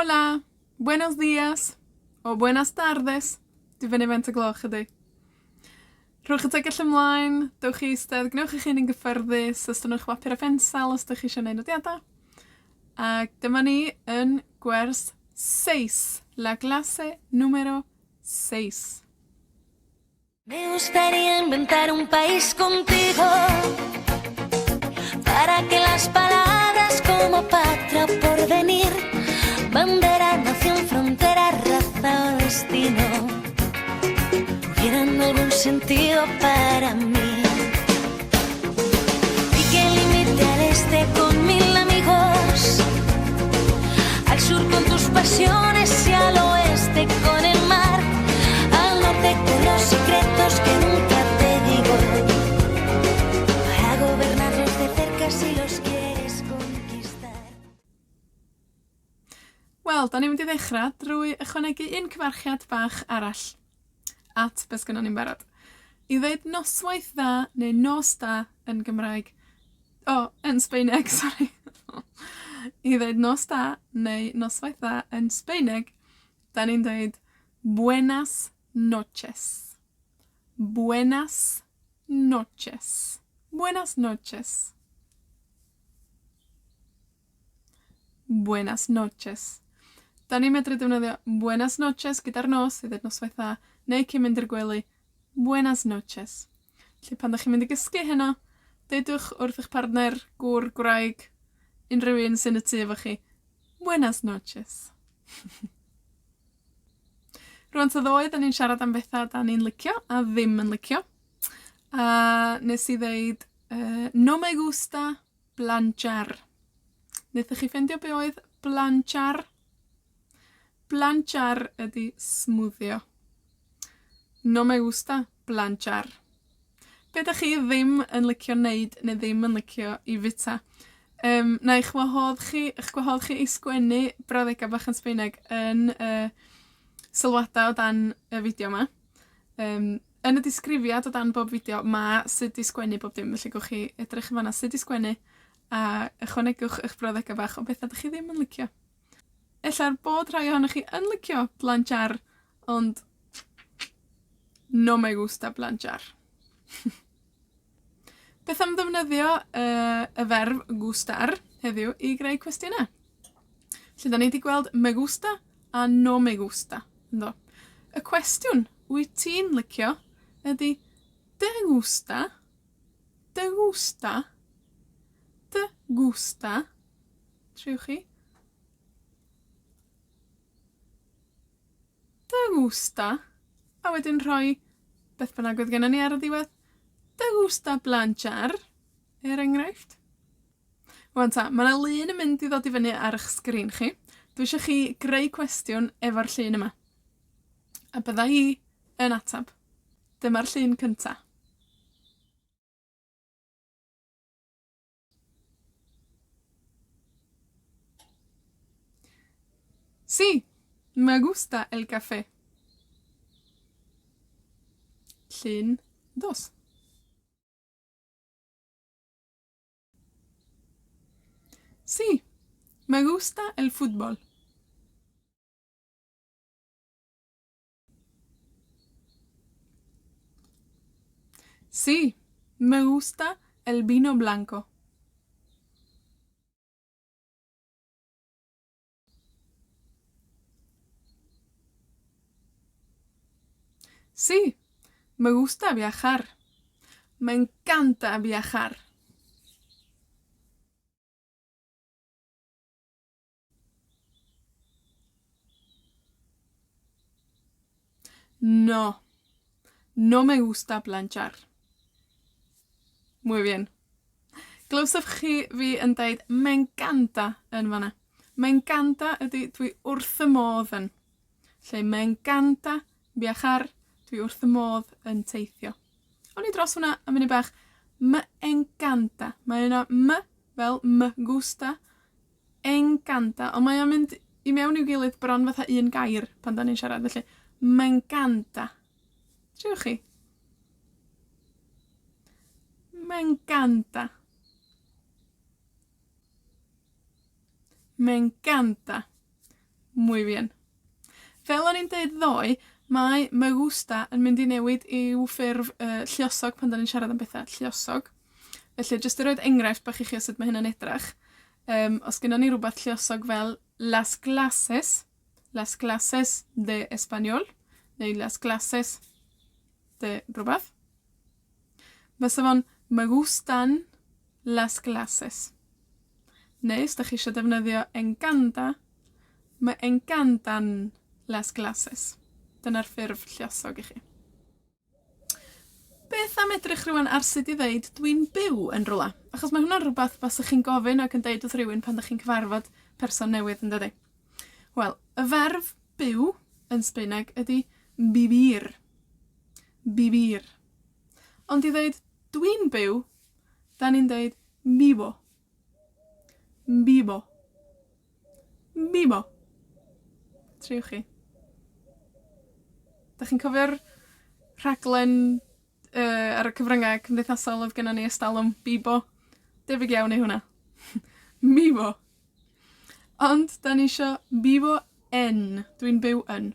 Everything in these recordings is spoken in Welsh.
Hola, buenos días, o buenas tardes, dibynnu faint o gloch ydi. Rhowch y tegell ymlaen, dewch i eistedd, gnewch eich hun yn gyffyrddus, os ydych bapur a phensel, os ydych chi eisiau gwneud nodiadau. Ac dyma ni yn gwers 6, la clase número 6. Me gustaría inventar un país contigo para que las palabras como patria o porvenir, bandera, nación, frontera, raza o destino tuvieran algún sentido para mí. Y que limite al este con 1000 amigos, al sur con tus pasiones y al oeste con el mar, al norte con los secretos que nunca te digo, para gobernarlos de cerca si los quieres conquistar. Wel, da ni'n mynd i ddechrau drwy ychwanegu un cyfarchiad bach arall at beth gynnon ni'n barod. I ddeud noswaith dda neu nos da yn Gymraeg. Yn Sbaeneg, sori. I ddeud nos da neu noswaith dda yn Sbaeneg, da ni'n dweud buenas noches. Buenas noches. Buenas noches. Buenas noches. Da ni'n medru defnyddio buenas noches gyda'r nos, i ddeud noswaith dda, neu cyn mynd i'r gwely, buenas noches. Felly pan ydych chi'n mynd i gysgu heno, deudwch wrth eich partner, gŵr, gwraig, unrhyw un sy'n y tu efo chi, buenas noches. Rwan ta ddoe, da ni'n siarad am bethau da ni'n licio a ddim yn licio. A nes i ddeud, no me gusta planchar. Wnaethoch chi ffeindio be oedd planchar? Planchar ydi smwddio. No me gusta planchar. Be ydych chi ddim yn licio neud neu ddim yn licio i fita? Na eich gwahodd chi i sgwennu brawddegau bach yn Sbaeneg yn sylwadau o dan y fideo yma. Yn y disgrifiad o dan bob fideo, ma sut i sgwennu bob dim. Felly gwch chi edrych yn fanna sut i sgwennu a ychwanegwch eich brawddegau bach o bethau ydych chi ddim yn licio. Ella'r bod rhai ohonych chi yn licio planchar, ond no me gusta planchar. Beth am ddefnyddio y ferf gustar heddiw i greu cwestiynau? Felly, da ni wedi gweld me gusta a no me gusta. Ynddo? Y cwestiwn wyt ti'n licio ydy te gusta, te gusta, te gusta. Triwch chi. Te gusta. A wedyn rhoi beth bynnag oedd gennym ni ar y diwedd. Te gusta planchar, enghraifft. Wan ta, mae yna lun yn mynd i ddod i fyny ar eich sgrin chi. Dwi eisiau chi greu cwestiwn efo'r llun yma. A bydda i yn atab. Dyma'r llun cynta. Sí, me gusta el café. Llun 2. Sí, me gusta el fútbol. Sí, me gusta el vino blanco. Sí, me gusta viajar. Me encanta viajar. No, no me gusta planchar. Muy bien. Glywsoch chi fi yn deud me encanta yn fanna. Me encanta ydy dwi wrth y modd yn. Lle me encanta viajar, dwi wrth y modd yn teithio. O'n i dros hwnna am munud bach. Me encanta. Mae yna me fel me gusta. Encanta. Ond mae o'n mynd i mewn i'w gilydd bron fatha un gair pan da ni'n siarad. Felly, me encanta. Triwch chi. Me encanta. Me encanta. Muy bien. Fel o'n i'n deud ddoe, mae me gusta yn mynd i newid i'w ffurf lluosog pan da ni'n siarad am bethau lluosog. Felly, jyst i roed enghraifft bach i chi o sut mae hynna'n edrach. Os gennon ni rhywbeth lluosog fel las clases de español, neu las clases de rhywbeth. Fysa fo'n me gustan las clases. Neu, os da chi eisiau defnyddio encanta, me encantan las clases. Dyna'r ffurf lluosog i chi. Beth am edrych rhywun ar sut i ddeud dwi'n byw yn rhywle? Achos mae hwnna'n rhywbeth basach chi'n gofyn ac yn deud wrth rhywun pan ydych chi'n cyfarfod person newydd yn dydi. Wel, y ferf byw yn Sbaeneg ydy vivir. Vivir. Ond i ddeud dwi'n byw, da ni'n deud vivo. Vivo. Vivo. Triwch chi. Da chi'n cofio'r rhaglen ar y cyfryngau cymdeithasol oedd gennym ni estalwm Bibo? Debyg iawn i hwnna. Bibo. Ond, da ni isio Bibo en. Dwi'n byw yn.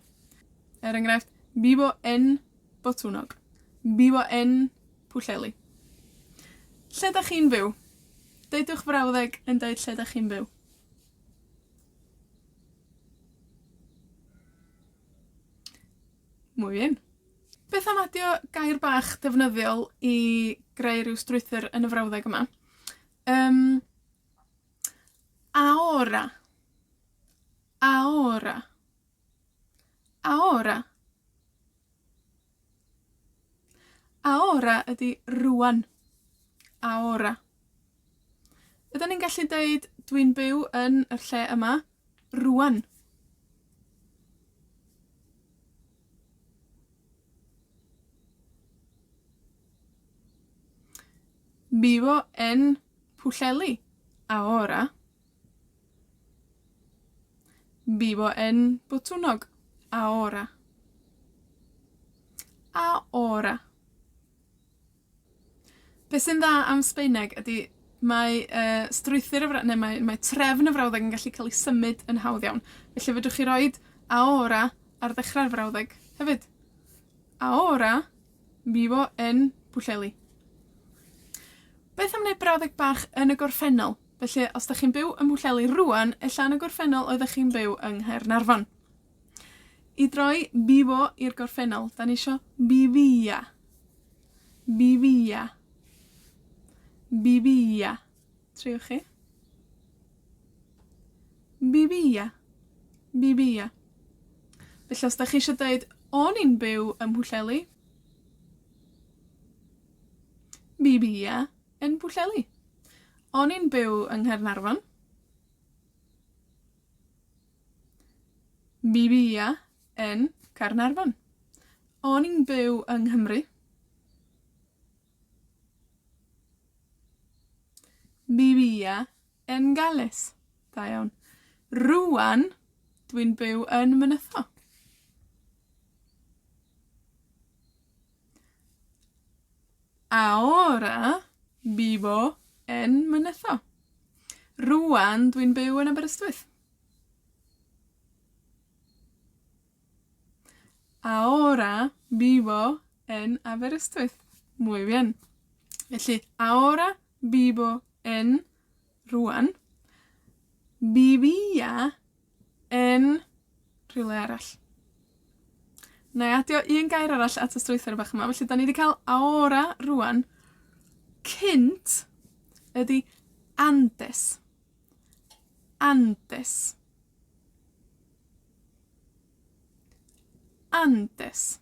Enghraifft, Bibo en Botwnog. Bibo en Pwllheli. Lle da chi'n byw? Deudwch frawddeg yn deud lle da chi'n byw. Muy bien. Beth am adio gair bach defnyddiol i greu rhyw strwythyr yn y frawddeg yma? Ahora. Ahora. Ahora. Ahora ydy rwan. Ahora. Ydyn ni'n gallu deud dwi'n byw yn y lle yma rwan? Vivo en Pwllheli. Ahora. Vivo en Botwnog. Ahora. Ahora. Be sy'n dda am Sbaeneg ydy mae strwythyr mae trefn y frawddeg yn gallu cael ei symud yn hawdd iawn. Felly fedrwch chi roed ahora ar ddechrau'r frawddeg hefyd. Ahora vivo en Pwllheli. Beth am wneud brawddeg bach yn y gorffennol? Felly, os da chi'n byw ym Mhwllheli rwan, ella yn y gorffennol oeddech chi'n byw yng Nghaernarfon. I droi vivo i'r gorffennol, da ni isio vivia. Vivia. Vivia. Triwch chi. Vivia. Vivia. Felly, os da chi eisiau dweud, o'n i'n byw ym Mhwllheli, vivia yn Pwllheli. O'n i'n byw yng Nghaernarfon. Vivia yn Caernarfon. O'n i'n byw yng Nghymru. Vivia yn Gales. Da iawn. Rwan, dwi'n byw yn Mynydd. Ahora vivo en Mynydd. Rwan, dwi'n byw yn Aberystwyth. Ahora vivo en Aberystwyth. Muy bien. Felly, ahora vivo en rwan. Vivia en rhywle arall. Na i adio un gair arall at y strwythyr bach yma. Felly, da ni wedi cael ahora rwan. Cynt ydy antes. Antes. Antes.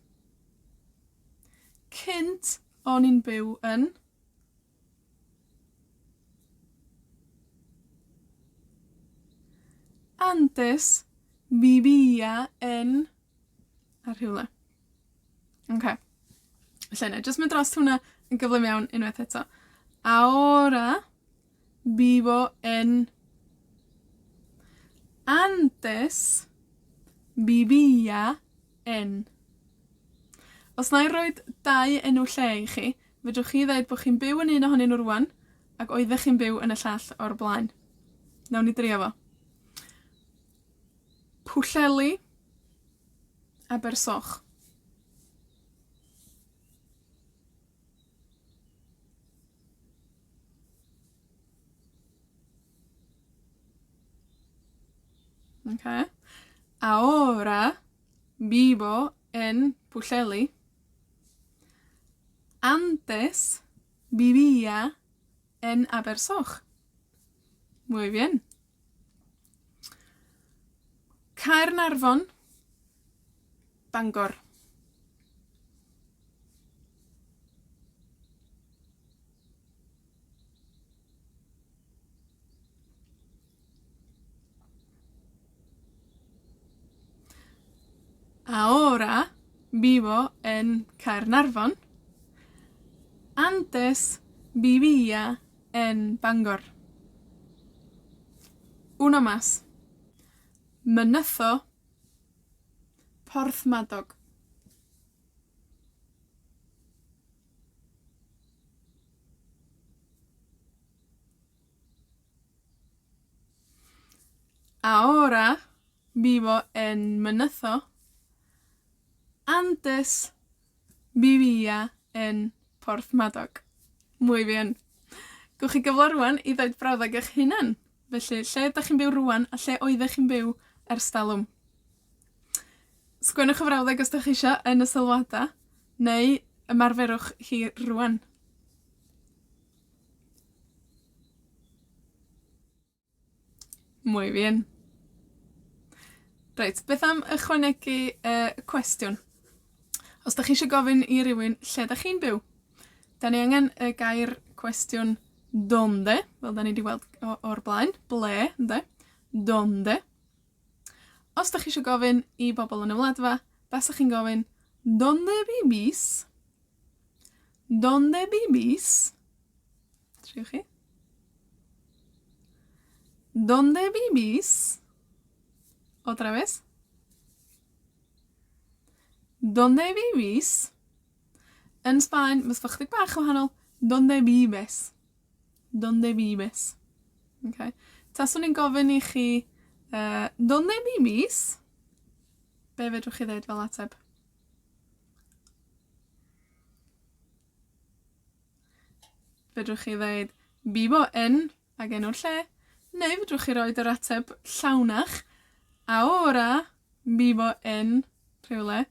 Cynt o'n i'n byw yn. Antes vivia en a rhywle. Okay. Felly ne, jyst mynd dros hwnna yn gyflym iawn unwaith eto. Ahora vivo en. Antes vivia en. Os na i roed dau enw lle i chi, fedrwch chi ddeud bod chi'n byw yn un ohonyn nhw rwan, ac oeddech chi'n byw yn y llall o'r blaen. Nawn ni drio fo. Pwllheli. Abersoch. Okay. Ahora vivo en Pwllheli. Antes vivía en Abersoch. Muy bien. Caernarfon, Bangor. Ahora vivo en Caernarfon. Antes vivía en Bangor. Uno más. Mynyddo, Porthmadog. Ahora vivo en Mynyddo. Antes vivía en Porthmadog. Muy bien. Gwch chi gyfle rwan i ddweud brawddeg eich hunan. Felly, lle ydych chi'n byw rwan a lle oeddech chi'n byw ers talwm. Sgwennwch y frawddeg os ydych chi eisiau yn y sylwada, neu ymarferwch hi rwan. Muy bien. Reit, beth am ychwanegu cwestiwn? Os ydych chi eisiau gofyn i rywun lle ydych chi'n byw, da ni angen y gair cwestiwn donde, fel da ni wedi weld o'r blaen, ble, ynde? Donde. Os ydych chi eisiau gofyn i bobl yn y wladfa, basach chi'n gofyn, donde vivís? Donde vivís? Triwch chi? Donde vivís? Otra vez. Donde vivís? Yn Sbaen, mas fach chdig bach o wahanol. Donde vives? Donde vives? Okay. Taswn ni'n gofyn i chi, donde vivís? Be fedrwch chi ddeud fel ateb? Fedrwch chi ddeud, vivo en, ag enw'r lle, neu fedrwch chi roed yr ateb llawnach. Ahora vivo en rhywle.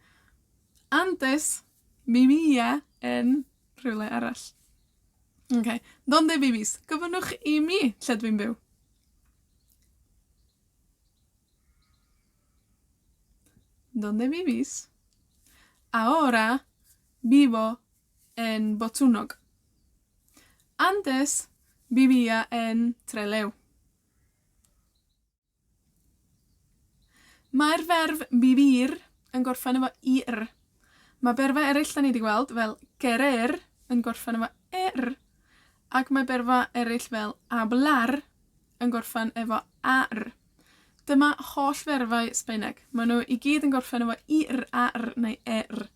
Antes vivía en rhywle arall. Okay. Donde vivís? Gofynnwch i mi lle dwi'n byw. Donde vivís? Ahora vivo en Botwnog. Antes vivía en Trelew. Mae'r ferf vivir yn gorffen efo ir. Mae berfa eraill da ni wedi gweld fel querer yn gorffen efo er, ac mae berfa eraill fel hablar yn gorffen efo ar. Dyma holl ferfau Sbaeneg. Maen nhw i gyd yn gorffen efo ir, ar neu er.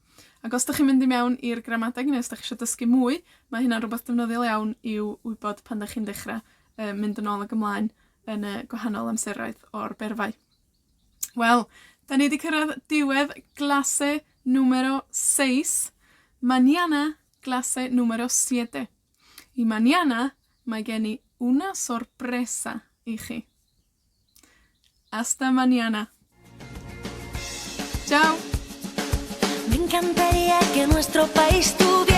Ac os ydych chi'n mynd i mewn i'r gramadeg, neu os ydych chi eisiau dysgu mwy, mae hynna'n rhywbeth defnyddiol iawn i'w wybod pan ydych chi'n dechrau mynd yn ôl ac ymlaen yn gwahanol amseroedd o'r berfau. Wel, da ni wedi cyrraedd diwedd glase número 6. Mañana, clase número 7. Y mañana, mae gen I una sorpresa I chi. Hasta mañana. Chao. Me encantaría que nuestro país tuviera